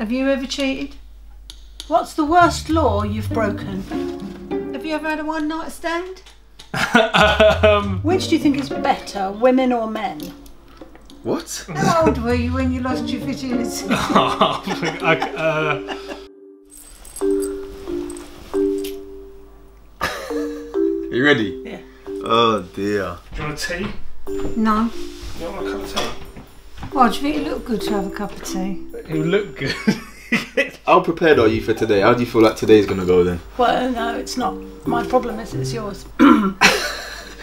Have you ever cheated? What's the worst law you've broken? Have you ever had a one-night stand? Which do you think is better, women or men? What? How old were you when you lost your virginity? You ready? Yeah. Oh dear. Do you want a tea? No. You want a cup of tea? Why, do you think it looked good to have a cup of tea? It would look good. How prepared are you for today? How do you feel like today's gonna go then? Well, no, it's not. My problem is it's yours. Are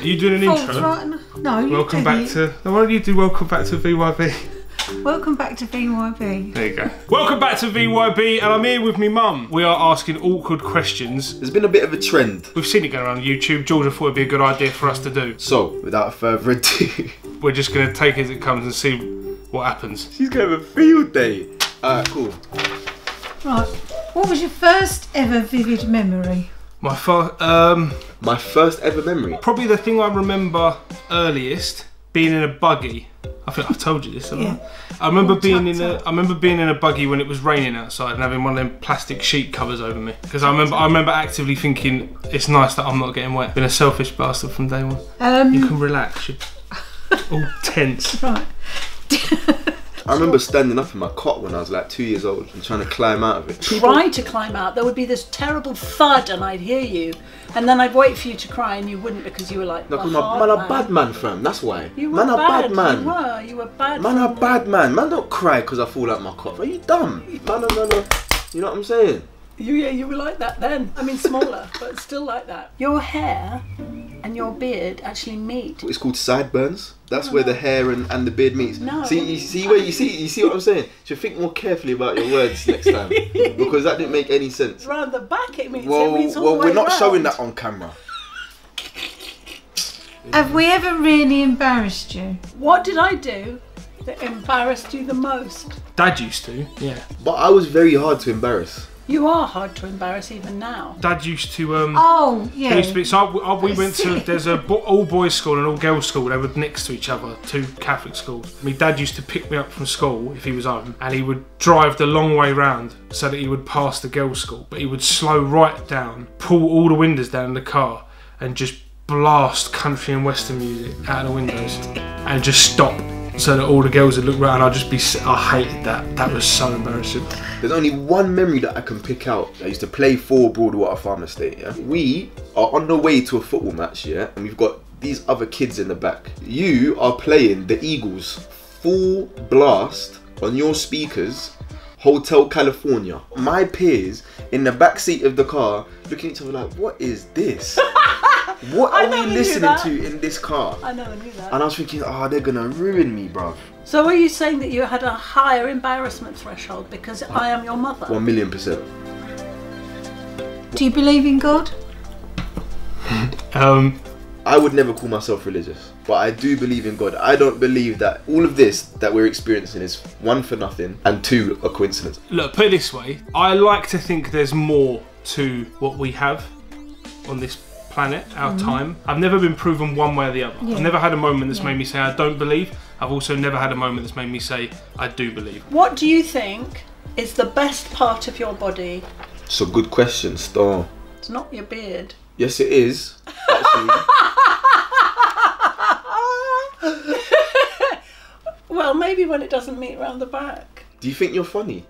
you doing an intro? Right. No, you Welcome do back it. to... Why don't you do welcome back to VYB? Welcome back to VYB. There you go. Welcome back to VYB, and I'm here with me mum. We are asking awkward questions. There's been a bit of a trend. We've seen it going around YouTube. Georgia thought it'd be a good idea for us to do. So, without further ado, We're just going to take it as it comes and see what happens. she's gonna have a field day. Alright, cool. Right. What was your first ever vivid memory? My first... My first ever memory. Probably the thing I remember earliest, being in a buggy. I think I've told you this, haven't I? I remember being in a buggy when it was raining outside and having one of them plastic sheet covers over me. Because I remember actively thinking it's nice that I'm not getting wet. Been a selfish bastard from day one. You can relax. You're all tense. Right. I remember standing up in my cot when I was like 2 years old and trying to climb out of it. Try to climb out, there would be this terrible thud and I'd hear you. And then I'd wait for you to cry and you wouldn't because you were like, No, because man a bad man, fam. That's why. You were man a bad man. You were bad. Man a bad man. Man don't cry because I fall out my cot. Are you dumb? Man, no. You know what I'm saying? You were like that then. I mean, smaller, but still like that. Your hair and your beard actually meet. It's called sideburns. That's where the hair and the beard meets. No. You see what I'm saying? You should think more carefully about your words next time because that didn't make any sense. Round the back it meets. Well, it meets all the way we're not round. showing that on camera. Have we ever really embarrassed you? What did I do that embarrassed you the most? Dad used to, yeah. But I was very hard to embarrass. You are hard to embarrass even now. Dad used to Oh, yeah. There used to be, so we went to, there's a all boys school and all girls school. They were next to each other, two Catholic schools. My dad used to pick me up from school if he was home, and he would drive the long way round so that he would pass the girls school. But he would slow right down, pull all the windows down in the car, and just blast country and western music out of the windows, and just stop so that all the girls would look round. I hated that. That was so embarrassing. There's only one memory that I can pick out. I used to play for Broadwater Farm Estate, yeah? We are on the way to a football match, yeah? And we've got these other kids in the back. You are playing the Eagles full blast on your speakers, Hotel California. My peers in the back seat of the car looking at each other like, what is this? What are we listening to in this car? I never knew that. And I was thinking, oh, they're gonna ruin me, bruv. So are you saying that you had a higher embarrassment threshold because I am your mother? 1,000,000%. Do you believe in God? I would never call myself religious, but I do believe in God. I don't believe that all of this that we're experiencing is one, for nothing, and two, a coincidence. Look, put it this way, I like to think there's more to what we have on this planet, our time. I've never been proven one way or the other. Yeah. I've never had a moment that's made me say I don't believe. I've also never had a moment that's made me say I do believe. What do you think is the best part of your body? It's a good question, Star. It's not your beard. Yes, it is, actually. Well, maybe when it doesn't meet around the back. Do you think you're funny?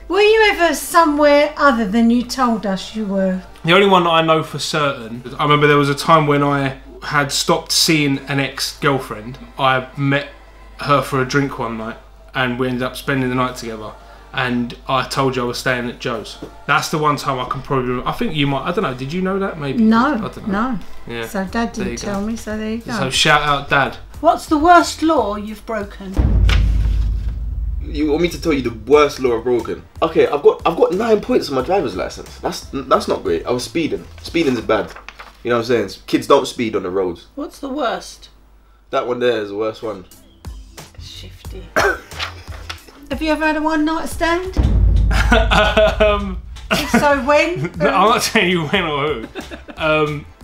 Were you ever somewhere other than you told us you were? The only one that I know for certain, I remember there was a time when I had stopped seeing an ex-girlfriend. I met her for a drink one night and we ended up spending the night together, and I told you I was staying at Joe's. That's the one time I can probably remember. I think you might, I don't know, did you know that maybe? No, I don't know. no. Yeah. So Dad didn't tell me, so there you go. So shout out Dad. What's the worst law you've broken? You want me to tell you the worst law I've broken? Okay, I've got 9 points on my driver's license. That's not great. I was speeding. Speeding's bad. You know what I'm saying? Kids don't speed on the roads. What's the worst? That one there is the worst one. Shifty. Have you ever had a one-night stand? If so, when? I'm not telling you when or who.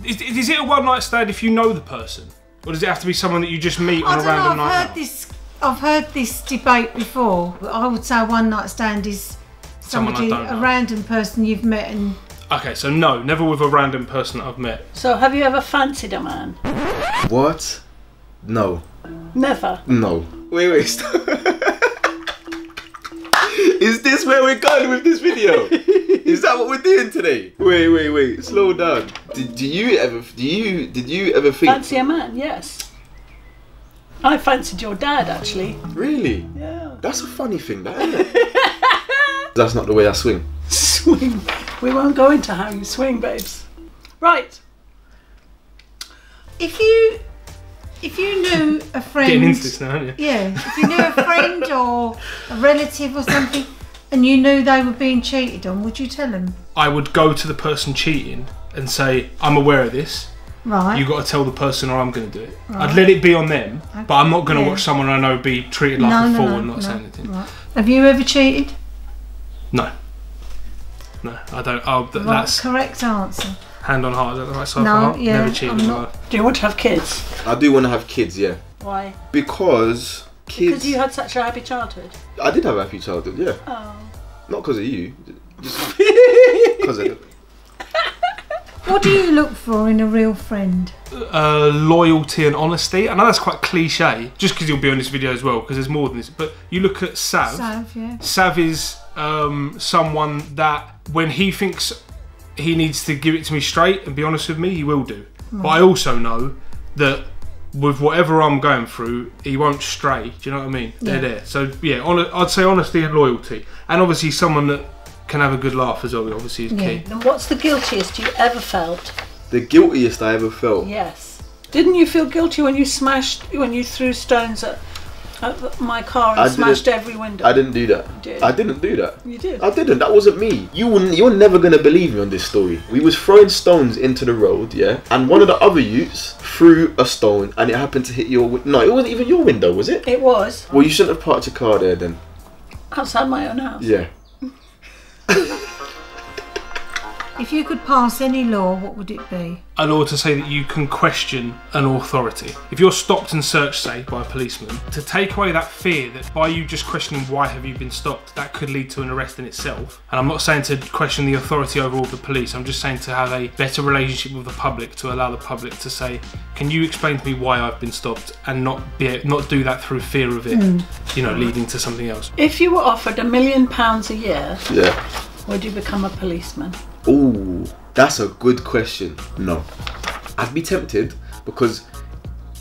Is it a one night stand if you know the person? Or does it have to be someone that you just meet I on a don't random know, night out? I've heard this debate before. I would say a one night stand is Someone I somebody, don't know. a random person you've met and... Okay, so no, never with a random person that I've met. So have you ever fancied a man? What? No. Never. No. Wait, stop. Is this where we're going with this video? Is that what we're doing today? Wait, slow down. Did you ever think? Fancy a man? Yes. I fancied your dad, actually. Really? Yeah. That's a funny thing, that isn't it? That's not the way I swing. Swing. We won't go into how you swing, babes. Right. If you knew a friend... Getting into this now, aren't you? Yeah, if you knew a friend or a relative or something and you knew they were being cheated on, would you tell them? I would go to the person cheating and say, I'm aware of this. Right. You got to tell the person or I'm going to do it. Right. I'd let it be on them, but I'm not going to Yeah. watch someone I know be treated like a fool and not say anything. Right. Have you ever cheated? No. No, I don't. Oh, Right, that's correct answer. hand on heart. Is that the right side No, of heart? yeah, Never cheated I'm in my not. life. Do you want to have kids? I do want to have kids, yeah. Why? Because kids. Because you had such a happy childhood. I did have a happy childhood, yeah. Oh. Not because of you. Just because of. What do you look for in a real friend? Loyalty and honesty. I know that's quite cliche, just because you'll be on this video as well, because there's more than this. But you look at Sav. Sav, yeah. Sav is someone that when he thinks he needs to give it to me straight and be honest with me, he will do. But I also know that with whatever I'm going through, he won't stray. Do you know what I mean? Yeah. They're there. So yeah, I'd say honesty and loyalty, and obviously someone that can have a good laugh as well. Obviously is key. And what's the guiltiest you ever felt? The guiltiest I ever felt. Yes. Didn't you feel guilty when you threw stones at my car and smashed every window? I didn't do that. You did. I didn't do that. You did. I didn't. That wasn't me. You're never gonna believe me on this story. We was throwing stones into the road, yeah, and one of the other youths threw a stone, and it happened to hit your. No, it wasn't even your window, was it? It was. Well, you shouldn't have parked your car there then. Outside my own house. Yeah. If you could pass any law, what would it be? A law to say that you can question an authority. If you're stopped and searched, say, by a policeman, to take away that fear that by you just questioning why have you been stopped, that could lead to an arrest in itself. And I'm not saying to question the authority over all the police, I'm just saying to have a better relationship with the public, to allow the public to say, can you explain to me why I've been stopped, and not do that through fear of it, leading to something else. If you were offered £1 million a year, Yeah. would you become a policeman? Ooh, that's a good question. No. I'd be tempted because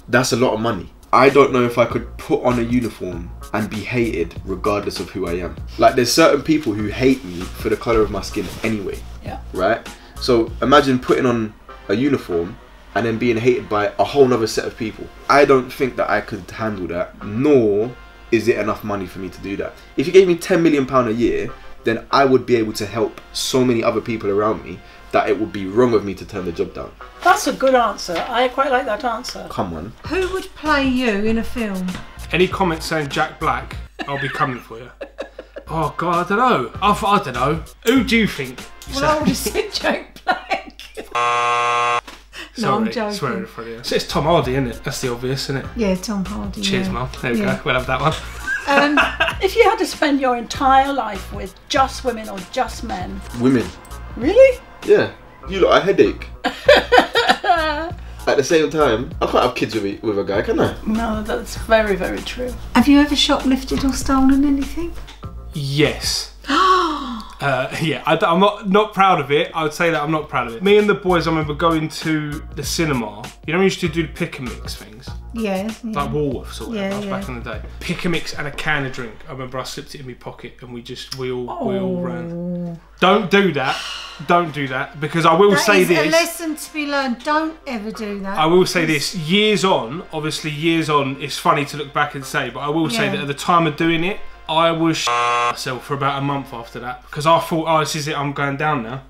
that's a lot of money. I don't know if I could put on a uniform and be hated regardless of who I am. Like, there's certain people who hate me for the colour of my skin anyway. Yeah. Right? So imagine putting on a uniform and then being hated by a whole other set of people. I don't think that I could handle that, nor is it enough money for me to do that. If you gave me £10 million a year, then I would be able to help so many other people around me that it would be wrong of me to turn the job down. That's a good answer. I quite like that answer. Come on. Who would play you in a film? Any comments saying Jack Black, I'll be coming for you. Oh God, I don't know. I don't know. Who do you think? Well, I would have said Jack Black. No, I'm joking. Swearing in front of you. So it's Tom Hardy, isn't it? That's the obvious, isn't it? Yeah, Tom Hardy. Cheers, yeah. Mum. There we Yeah. go. We'll have that one. If you had to spend your entire life with just women or just men. Women. Really? Yeah. You lot a headache. At the same time, I can't have kids with a guy, can I? No, that's very, very true. Have you ever shoplifted or stolen anything? Yes. Yeah, I'm not proud of it. I would say that I'm not proud of it. Me and the boys, I remember going to the cinema. You know, we used to do pick and mix things. Yeah. Like Woolworths or whatever, Yeah. back in the day. Pick and mix and a can of drink. I remember I slipped it in my pocket and we all ran. Don't do that. Don't do that, because I will say That is this. a lesson to be learned. Don't ever do that. I will say this. Years on, it's funny to look back and say, but I will say that at the time of doing it, I was myself for about a month after that, because I thought, oh, this is it, I'm going down now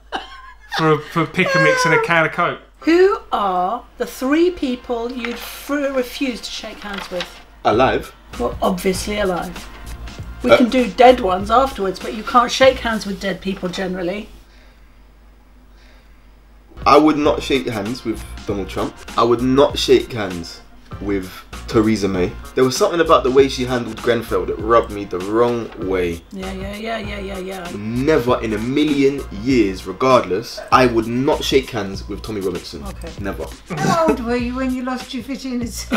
for pick and mix and a can of Coke. Who are the 3 people you'd refuse to shake hands with? Alive? Well, obviously alive. We can do dead ones afterwards, but you can't shake hands with dead people generally. I would not shake hands with Donald Trump. I would not shake hands with Theresa May. There was something about the way she handled Grenfell that rubbed me the wrong way. Yeah. Never in a million years, regardless, I would not shake hands with Tommy Robinson. Okay. Never. How old were you when you lost your virginity?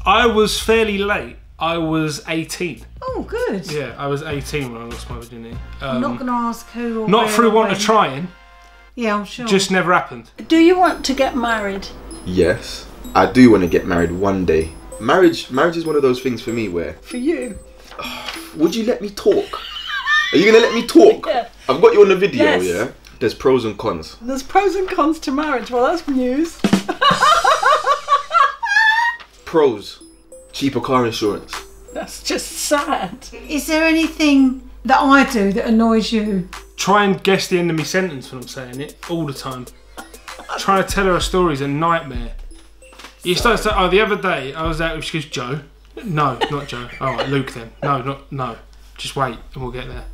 I was fairly late. I was 18. Oh, good. Yeah, I was 18 when I lost my virginity. I'm not going to ask who or Not where through or want when. of trying. Yeah, I'm sure. Just never happened. Do you want to get married? Yes, I do want to get married one day. Marriage is one of those things for me where... For you? Would you let me talk? Are you going to let me talk? Yeah. I've got you on the video, Yes. yeah? There's pros and cons. There's pros and cons to marriage. Well, that's news. Pros. Cheaper car insurance. That's just sad. Is there anything that I do that annoys you? Try and guess the end of my sentence when I'm saying it all the time. Trying to tell her a story is a nightmare. You start to say, oh, the other day I was out with, she goes, Joe. No, not Joe. All right, Luke then. No. Just wait and we'll get there.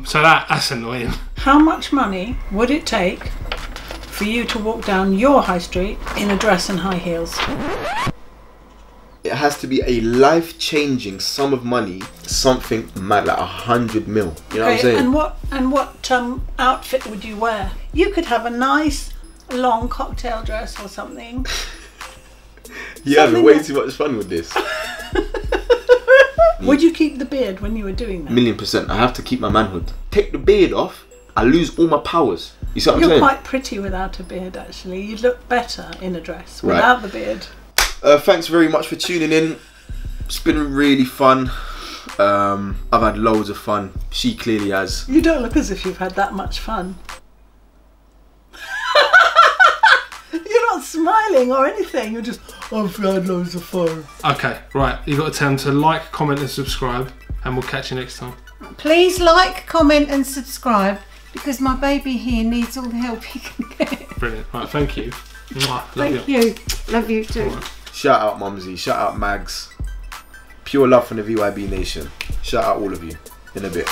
So that's annoying. How much money would it take for you to walk down your high street in a dress and high heels? It has to be a life-changing sum of money, something mad like 100 mil. You know what I'm saying? And what outfit would you wear? You could have a nice long cocktail dress or something. You're having way too much fun with this. Would you keep the beard when you were doing that? 1,000,000%. I have to keep my manhood. Take the beard off, I lose all my powers. You see what I'm You're saying? quite pretty without a beard, actually. You look better in a dress without the beard. Thanks very much for tuning in. It's been really fun. I've had loads of fun. She clearly has. You don't look as if you've had that much fun. You're not smiling or anything. You're just, I've had loads of fun. Okay, right. You've got to tell them to like, comment and subscribe, and we'll catch you next time. Please like, comment and subscribe because my baby here needs all the help he can get. Brilliant. Right, thank you. Mwah, love Thank you. Love you too. Right. Shout out Mumsy. Shout out Mags. Pure love from the VYB Nation. Shout out all of you. In a bit.